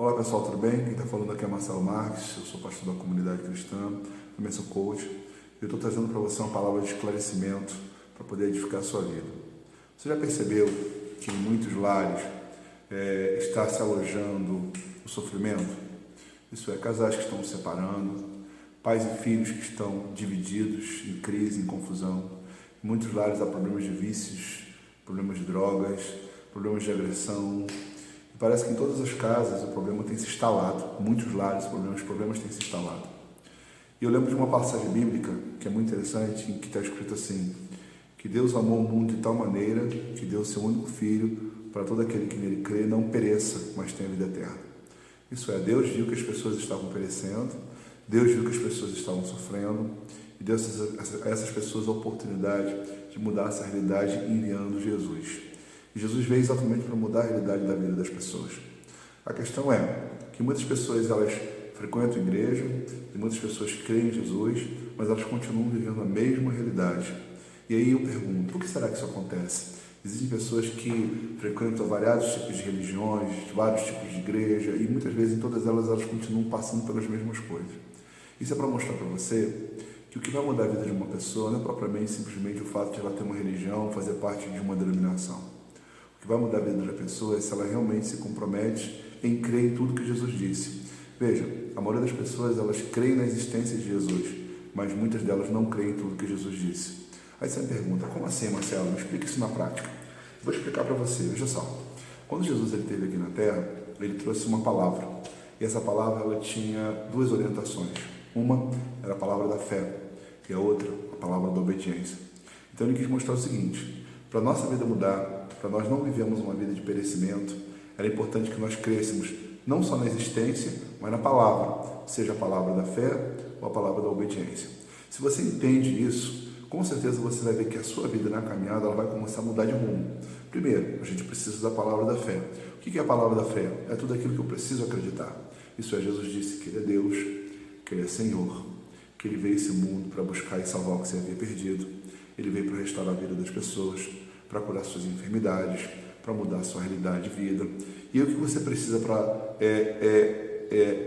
Olá pessoal, tudo bem? Quem está falando aqui é Marcelo Marques, eu sou pastor da comunidade cristã, também sou coach. Eu estou trazendo para você uma palavra de esclarecimento para poder edificar a sua vida. Você já percebeu que em muitos lares está se alojando o sofrimento? Isso é, casais que estão se separando, pais e filhos que estão divididos, em crise, em confusão. Em muitos lares há problemas de vícios, problemas de drogas, problemas de agressão. E parece que em todas as casas o problema tem se instalado. Em muitos lares os problemas têm se instalado. E eu lembro de uma passagem bíblica que é muito interessante, em que está escrito assim: que Deus amou o mundo de tal maneira que deu o seu único filho para todo aquele que nele crê não pereça, mas tenha vida eterna. Isso é, Deus viu que as pessoas estavam perecendo, Deus viu que as pessoas estavam sofrendo e deu a essas pessoas a oportunidade de mudar essa realidade enviando Jesus. E Jesus veio exatamente para mudar a realidade da vida das pessoas. A questão é que muitas pessoas elas frequentam a igreja e muitas pessoas creem em Jesus, mas elas continuam vivendo a mesma realidade. E aí eu pergunto, por que será que isso acontece? Existem pessoas que frequentam variados tipos de religiões, vários tipos de igreja, e muitas vezes em todas elas continuam passando pelas mesmas coisas. Isso é para mostrar para você que o que vai mudar a vida de uma pessoa não é propriamente simplesmente o fato de ela ter uma religião, fazer parte de uma denominação. O que vai mudar a vida da pessoa é se ela realmente se compromete em crer em tudo que Jesus disse. Veja, a maioria das pessoas elas creem na existência de Jesus, mas muitas delas não creem em tudo que Jesus disse. Aí você me pergunta, como assim, Marcelo? Me explica isso na prática. Vou explicar para você, veja só. Quando Jesus esteve aqui na Terra, ele trouxe uma palavra. E essa palavra ela tinha duas orientações. Uma era a palavra da fé e a outra a palavra da obediência. Então ele quis mostrar o seguinte: para a nossa vida mudar, para nós não vivermos uma vida de perecimento, era importante que nós crêssemos não só na existência, mas na palavra, seja a palavra da fé ou a palavra da obediência. Se você entende isso, com certeza você vai ver que a sua vida na caminhada ela vai começar a mudar de rumo. Primeiro, a gente precisa da palavra da fé. O que é a palavra da fé? É tudo aquilo que eu preciso acreditar. Isso é, Jesus disse que Ele é Deus, que Ele é Senhor, que Ele veio a esse mundo para buscar e salvar o que se havia perdido. Ele veio para restaurar a vida das pessoas, para curar suas enfermidades, para mudar a sua realidade de vida. E o que você precisa para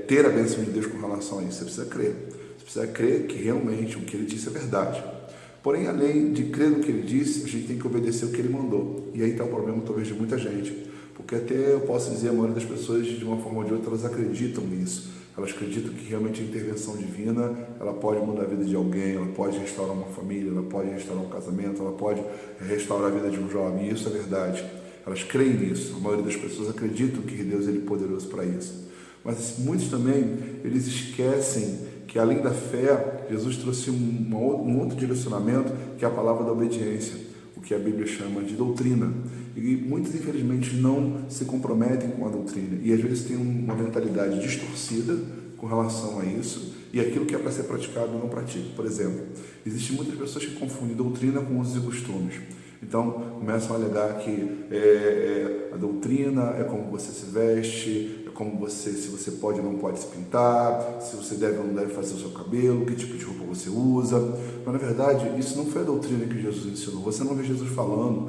ter a bênção de Deus com relação a isso? Você precisa crer. Você precisa crer que realmente o que Ele disse é verdade. Porém, além de crer no que Ele disse, a gente tem que obedecer o que Ele mandou. E aí está o problema, talvez, de muita gente. Porque até eu posso dizer, a maioria das pessoas, de uma forma ou de outra, elas acreditam nisso. Elas acreditam que realmente a intervenção divina, ela pode mudar a vida de alguém, ela pode restaurar uma família, ela pode restaurar um casamento, ela pode restaurar a vida de um jovem. E isso é verdade. Elas creem nisso. A maioria das pessoas acreditam que Deus é poderoso para isso. Mas muitos também, eles esquecem que além da fé, Jesus trouxe um outro direcionamento, que é a palavra da obediência, o que a Bíblia chama de doutrina. E muitos, infelizmente, não se comprometem com a doutrina. E às vezes tem uma mentalidade distorcida com relação a isso, e aquilo que é para ser praticado não pratica. Por exemplo, existem muitas pessoas que confundem doutrina com usos e costumes. Então, começam a alegar que a doutrina é como você se veste, é como você, se você pode ou não pode se pintar, se você deve ou não deve fazer o seu cabelo, que tipo de roupa você usa. Mas, na verdade, isso não foi a doutrina que Jesus ensinou. Você não vê Jesus falando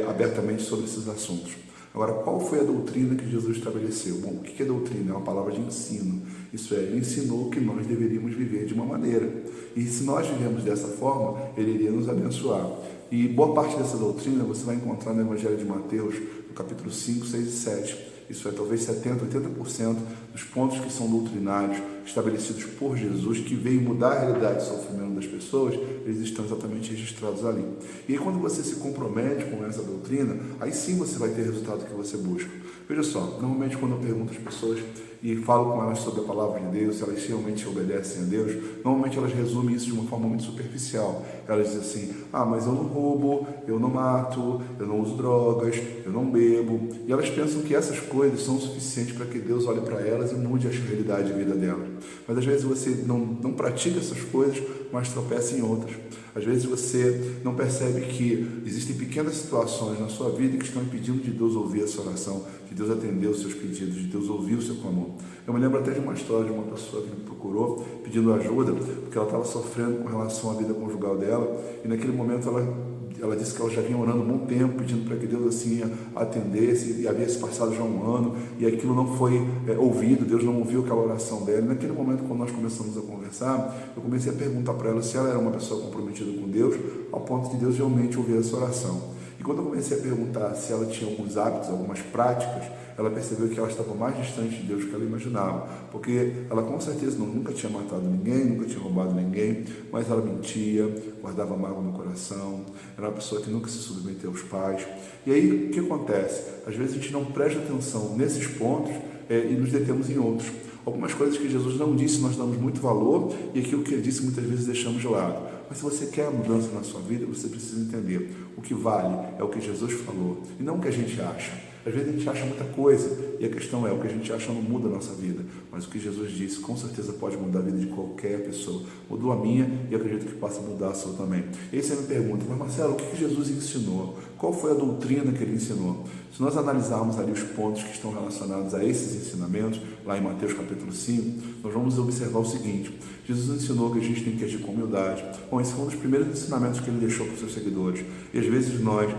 abertamente sobre esses assuntos. Agora, qual foi a doutrina que Jesus estabeleceu? Bom, o que é doutrina? É uma palavra de ensino. Isso é, Ele ensinou que nós deveríamos viver de uma maneira. E se nós vivemos dessa forma, Ele iria nos abençoar. E boa parte dessa doutrina você vai encontrar no Evangelho de Mateus, no capítulo 5, 6 e 7. Isso é, talvez 70%, 80% dos pontos que são doutrinários, estabelecidos por Jesus, que veio mudar a realidade do sofrimento das pessoas, eles estão exatamente registrados ali. E aí, quando você se compromete com essa doutrina, aí sim você vai ter o resultado que você busca. Veja só, normalmente quando eu pergunto às pessoas e falo com elas sobre a palavra de Deus, se elas realmente obedecem a Deus, normalmente elas resumem isso de uma forma muito superficial. Elas dizem assim: mas eu não roubo, eu não mato, eu não uso drogas, eu não bebo. E elas pensam que essas coisas são suficientes para que Deus olhe para elas e mude a realidade de vida delas. Mas às vezes você não pratica essas coisas, mas tropeça em outras. Às vezes você não percebe que existem pequenas situações na sua vida que estão impedindo de Deus ouvir a sua oração, de Deus atender os seus pedidos, de Deus ouvir o seu clamor. Eu me lembro até de uma história de uma pessoa que me procurou pedindo ajuda, porque ela estava sofrendo com relação à vida conjugal dela, e naquele momento ela ela disse que ela já vinha orando há um bom tempo, pedindo para que Deus assim atendesse, e havia se passado já um ano, e aquilo não foi ouvido, Deus não ouviu aquela oração dela. E naquele momento, quando nós começamos a conversar, eu comecei a perguntar para ela se ela era uma pessoa comprometida com Deus, ao ponto de Deus realmente ouvir essa oração. E quando eu comecei a perguntar se ela tinha alguns hábitos, algumas práticas, ela percebeu que ela estava mais distante de Deus do que ela imaginava, porque ela com certeza nunca tinha matado ninguém, nunca tinha roubado ninguém, mas ela mentia, guardava mágoa no coração, era uma pessoa que nunca se submeteu aos pais. E aí, o que acontece? Às vezes a gente não presta atenção nesses pontos e nos detemos em outros. Algumas coisas que Jesus não disse, nós damos muito valor, e aquilo que ele disse muitas vezes deixamos de lado. Mas se você quer mudança na sua vida, você precisa entender: o que vale é o que Jesus falou, e não o que a gente acha. Às vezes a gente acha muita coisa, e a questão é, o que a gente acha não muda a nossa vida, mas o que Jesus disse com certeza pode mudar a vida de qualquer pessoa. Mudou a minha e acredito que possa mudar a sua também. E aí você me pergunta: mas Marcelo, o que Jesus ensinou? Qual foi a doutrina que ele ensinou? Se nós analisarmos ali os pontos que estão relacionados a esses ensinamentos, lá em Mateus capítulo 5, nós vamos observar o seguinte: Jesus ensinou que a gente tem que agir com humildade. Bom, esse foi um dos primeiros ensinamentos que ele deixou para os seus seguidores. E às vezes nós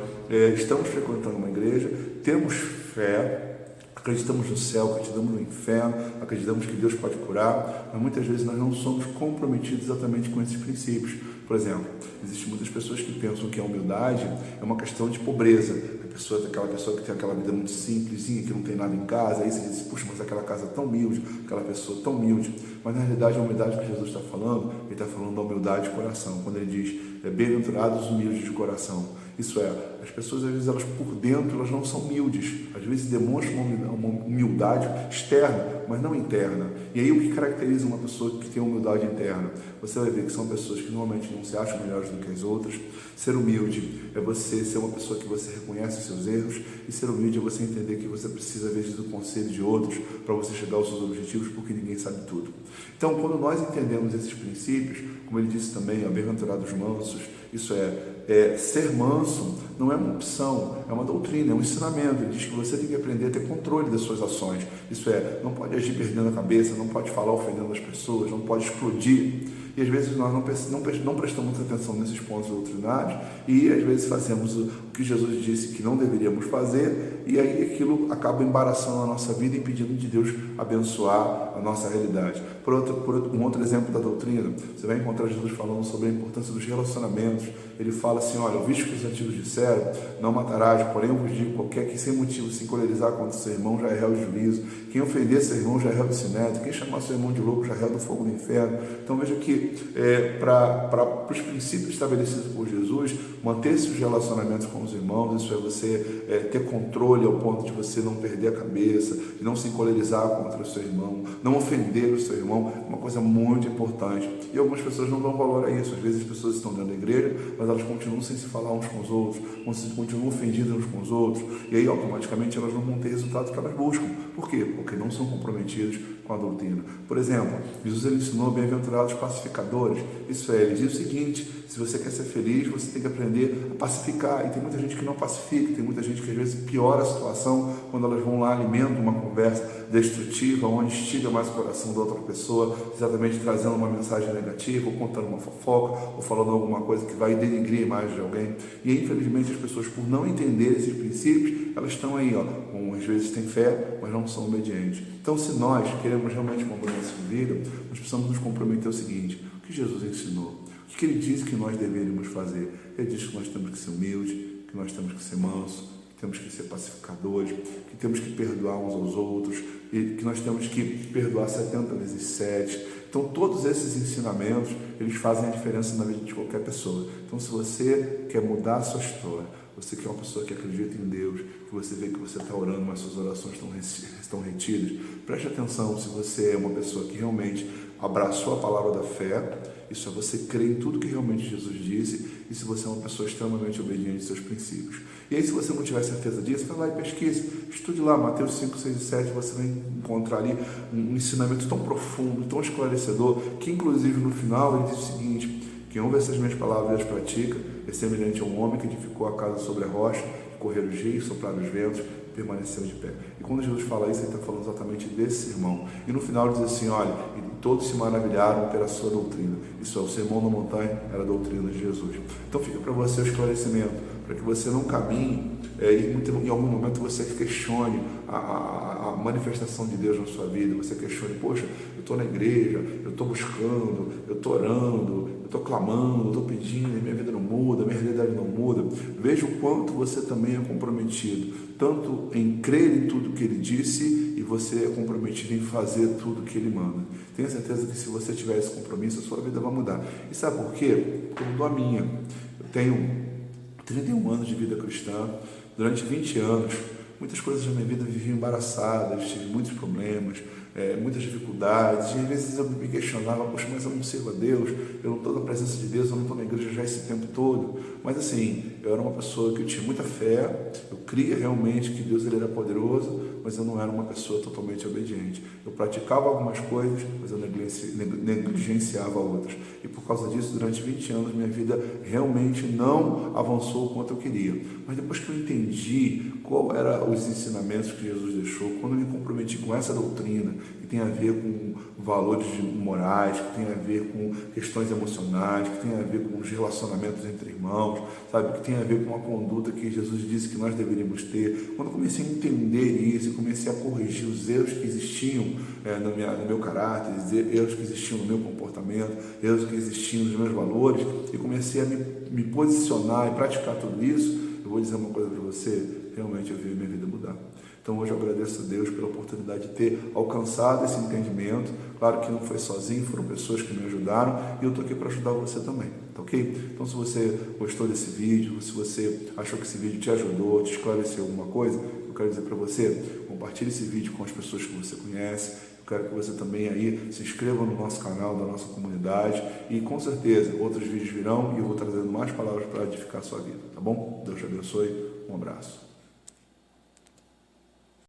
estamos frequentando uma igreja, temos fé, acreditamos no céu, acreditamos no inferno, acreditamos que Deus pode curar, mas muitas vezes nós não somos comprometidos exatamente com esses princípios. Por exemplo, existem muitas pessoas que pensam que a humildade é uma questão de pobreza. Aquela pessoa que tem aquela vida muito simplesinha, que não tem nada em casa, aí você diz: puxa, mas aquela casa tão humilde, aquela pessoa tão humilde. Mas na realidade a humildade que Jesus está falando, ele está falando da humildade de coração, quando ele diz: bem-aventurados os humildes de coração. Isso é, as pessoas às vezes elas por dentro elas não são humildes, às vezes demonstram uma humildade externa, mas não interna. E aí o que caracteriza uma pessoa que tem humildade interna? Você vai ver que são pessoas que normalmente não se acham melhores do que as outras. Ser humilde é você ser uma pessoa que você reconhece os seus erros, e ser humilde é você entender que você precisa às vezes do conselho de outros para você chegar aos seus objetivos, porque ninguém sabe tudo. Então, quando nós entendemos esses princípios, como ele disse também, bem-aventurados os mansos, isso ser manso não é uma opção, é uma doutrina, é um ensinamento. Ele diz que você tem que aprender a ter controle das suas ações. Isso não pode agir perdendo a cabeça, não pode falar ofendendo as pessoas, não pode explodir. E às vezes nós não prestamos atenção nesses pontos doutrinários, e às vezes fazemos o que Jesus disse que não deveríamos fazer, e aí aquilo acaba embaraçando a nossa vida e impedindo de Deus abençoar a nossa realidade. Um outro exemplo da doutrina, você vai encontrar Jesus falando sobre a importância dos relacionamentos. Ele fala assim: olha, visto que os antigos disseram, não matarás, porém eu vos digo, qualquer que sem motivo se encolerizar contra seu irmão já é réu de juízo, quem ofender seu irmão já é réu do sinédrio, quem chamar seu irmão de louco já é réu do fogo do inferno. Então veja que para os princípios estabelecidos por Jesus, manter-se os relacionamentos com os irmãos, isso é você ter controle ao ponto de você não perder a cabeça, de não se encolerizar contra o seu irmão, não ofender o seu irmão, é uma coisa muito importante. E algumas pessoas não dão valor a isso. Às vezes as pessoas estão dentro da igreja, mas elas continuam sem se falar uns com os outros, continuam ofendidas uns com os outros, e aí automaticamente elas não vão ter resultados que elas buscam. Por quê? Porque não são comprometidos com a doutrina. Por exemplo, Jesus ele ensinou bem-aventurados pacificadores. Isso ele diz o seguinte: se você quer ser feliz, você tem que aprender a pacificar. E tem muita gente que não pacifica, tem muita gente que às vezes piora a situação quando elas vão lá, alimentam uma conversa destrutiva, onde instiga mais o coração da outra pessoa, exatamente trazendo uma mensagem negativa, ou contando uma fofoca, ou falando alguma coisa que vai denigrir a imagem de alguém. E infelizmente as pessoas, por não entender esses princípios, elas estão aí, às vezes têm fé, mas não são obedientes. Então, se nós queremos realmente uma mudança de vida, nós precisamos nos comprometer o seguinte: o que Jesus ensinou? O que ele disse que nós deveríamos fazer? Ele disse que nós temos que ser humildes, que nós temos que ser mansos, que temos que ser pacificadores, que temos que perdoar uns aos outros, e que nós temos que perdoar 70 vezes 7. Então, todos esses ensinamentos, eles fazem a diferença na vida de qualquer pessoa. Então, se você quer mudar a sua história, você que é uma pessoa que acredita em Deus, que você vê que você está orando, mas suas orações estão retidas, preste atenção. Se você é uma pessoa que realmente abraçou a palavra da fé, isso é você crer em tudo que realmente Jesus disse, e se você é uma pessoa extremamente obediente aos seus princípios. E aí, se você não tiver certeza disso, vai lá e pesquise, estude lá Mateus 5, 6 e 7, você vai encontrar ali um ensinamento tão profundo, tão esclarecedor, que inclusive no final ele diz o seguinte: quem ouve essas minhas palavras e as pratica é semelhante a um homem que edificou a casa sobre a rocha, correram os rios, sopraram os ventos, permaneceu de pé. E quando Jesus fala isso, ele está falando exatamente desse sermão. E no final ele diz assim, olha, e todos se maravilharam pela sua doutrina. Isso é, o sermão da montanha era a doutrina de Jesus. Então fica para você o esclarecimento, para que você não caminhe e em algum momento você questione a manifestação de Deus na sua vida, você questione, poxa, eu estou na igreja, eu estou buscando, eu estou orando, eu estou clamando, eu estou pedindo, e minha vida não muda, minha realidade não muda. Veja o quanto você também é comprometido, tanto em crer em tudo que Ele disse, e você é comprometido em fazer tudo que Ele manda. Tenha certeza que se você tiver esse compromisso, a sua vida vai mudar. E sabe por quê? Porque eu mudou a minha. Eu tenho 31 anos de vida cristã. Durante 20 anos, muitas coisas na minha vida viviam embaraçadas, tive muitos problemas, muitas dificuldades, e às vezes eu me questionava, poxa, mas eu não sirvo a Deus, eu não estou na presença de Deus, eu não estou na igreja já esse tempo todo. Mas assim, eu era uma pessoa que eu tinha muita fé, eu cria realmente que Deus ele era poderoso, mas eu não era uma pessoa totalmente obediente. Eu praticava algumas coisas, mas eu negligenciava outras. E por causa disso, durante 20 anos, minha vida realmente não avançou o quanto eu queria. Mas depois que eu entendi qual eram os ensinamentos que Jesus deixou, quando eu me comprometi com essa doutrina, que tem a ver com valores morais, que tem a ver com questões emocionais, que tem a ver com os relacionamentos entre irmãos, sabe, que tem a ver com a conduta que Jesus disse que nós deveríamos ter. Quando eu comecei a entender isso, comecei a corrigir os erros que existiam no meu caráter, erros que existiam no meu comportamento, erros que existiam nos meus valores, e comecei a me posicionar e praticar tudo isso, eu vou dizer uma coisa para você, realmente eu vi minha vida mudar. Então hoje eu agradeço a Deus pela oportunidade de ter alcançado esse entendimento. Claro que não foi sozinho, foram pessoas que me ajudaram, e eu estou aqui para ajudar você também, tá ok? Então se você gostou desse vídeo, se você achou que esse vídeo te ajudou, te esclareceu alguma coisa, eu quero dizer para você, compartilhe esse vídeo com as pessoas que você conhece. Eu quero que você também aí se inscreva no nosso canal, da nossa comunidade, e com certeza outros vídeos virão e eu vou trazendo mais palavras para edificar a sua vida, tá bom? Deus te abençoe, um abraço.